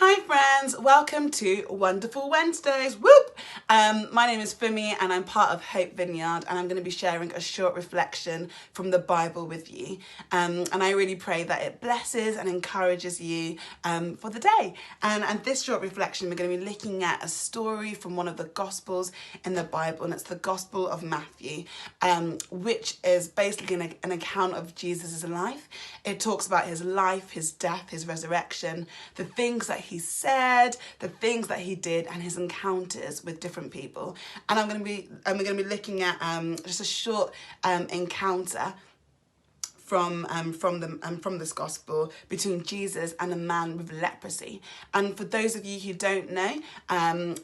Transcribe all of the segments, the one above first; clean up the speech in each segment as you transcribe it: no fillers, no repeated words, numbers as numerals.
Hi friends, welcome to Wonderful Wednesdays, whoop! My name is Funmi and I'm part of Hope Vineyard, and I'm going to be sharing a short reflection from the Bible with you, and I really pray that it blesses and encourages you for the day. And this short reflection, we're going to be looking at a story from one of the Gospels in the Bible, and it's the Gospel of Matthew, which is basically an account of Jesus' life. It talks about his life, his death, his resurrection, the things that he said, the things that he did, and his encounters with different people. And we're going to be looking at just a short encounter from this gospel between Jesus and a man with leprosy. And for those of you who don't know,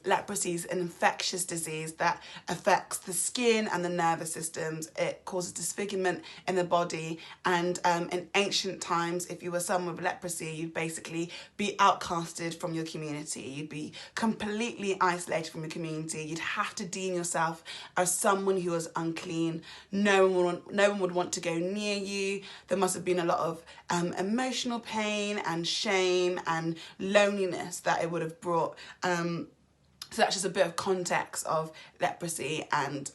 leprosy is an infectious disease that affects the skin and the nervous systems. It causes disfigurement in the body, and in ancient times, if you were someone with leprosy, you'd basically be outcasted from your community. You'd be completely isolated from your community. You'd have to deem yourself as someone who was unclean. No one would want to go near you. There must have been a lot of emotional pain and shame and loneliness that it would have brought. So that's just a bit of context of leprosy and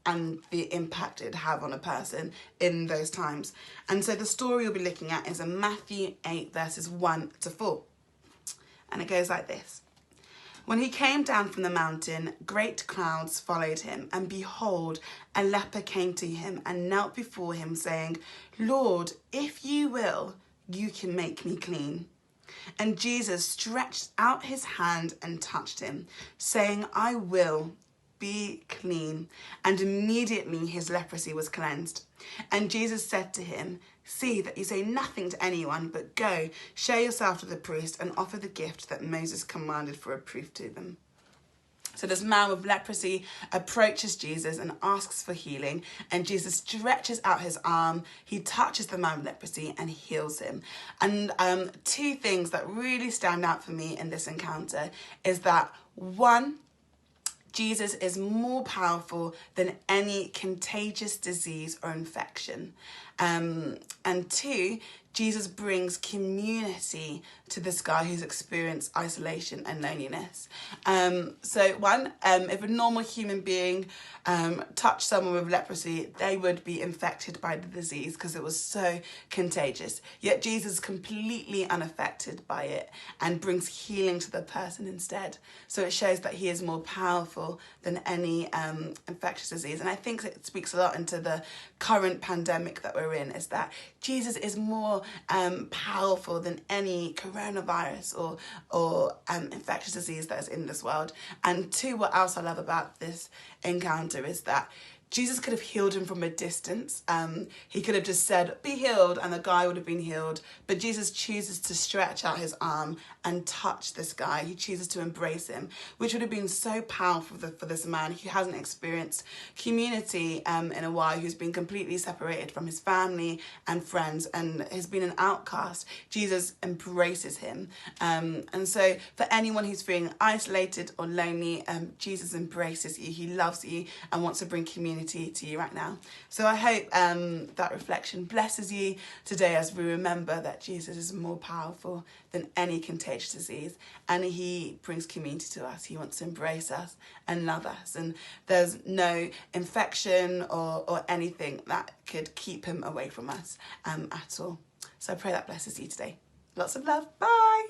the impact it'd have on a person in those times. And so the story we'll be looking at is in Matthew 8 verses 1 to 4. And it goes like this. When he came down from the mountain, great crowds followed him, and behold, a leper came to him and knelt before him, saying, Lord, if you will, you can make me clean. And Jesus stretched out his hand and touched him, saying, I will, be clean. And immediately his leprosy was cleansed. And Jesus said to him, see that you say nothing to anyone, but go, show yourself to the priest and offer the gift that Moses commanded for a proof to them. So this man with leprosy approaches Jesus and asks for healing, and Jesus stretches out his arm, he touches the man with leprosy and heals him. And two things that really stand out for me in this encounter is that, one, Jesus is more powerful than any contagious disease or infection. And two, Jesus brings community to this guy who's experienced isolation and loneliness. So one, if a normal human being touched someone with leprosy, they would be infected by the disease because it was so contagious. Yet Jesus is completely unaffected by it and brings healing to the person instead. So it shows that he is more powerful than any infectious disease. And I think it speaks a lot into the current pandemic that we're in, is that Jesus is more powerful than any coronavirus or infectious disease that is in this world. And two, what else I love about this encounter is that Jesus could have healed him from a distance. He could have just said, be healed, and the guy would have been healed. But Jesus chooses to stretch out his arm and touch this guy. He chooses to embrace him, which would have been so powerful for this man who hasn't experienced community in a while, who's been completely separated from his family and friends and has been an outcast. Jesus embraces him. And so for anyone who's feeling isolated or lonely, Jesus embraces you. He loves you and wants to bring community to you right now. So I hope that reflection blesses you today as we remember that Jesus is more powerful than any contagious disease, and he brings community to us. He wants to embrace us and love us, and there's no infection or anything that could keep him away from us at all. So I pray that blesses you today. Lots of love. Bye.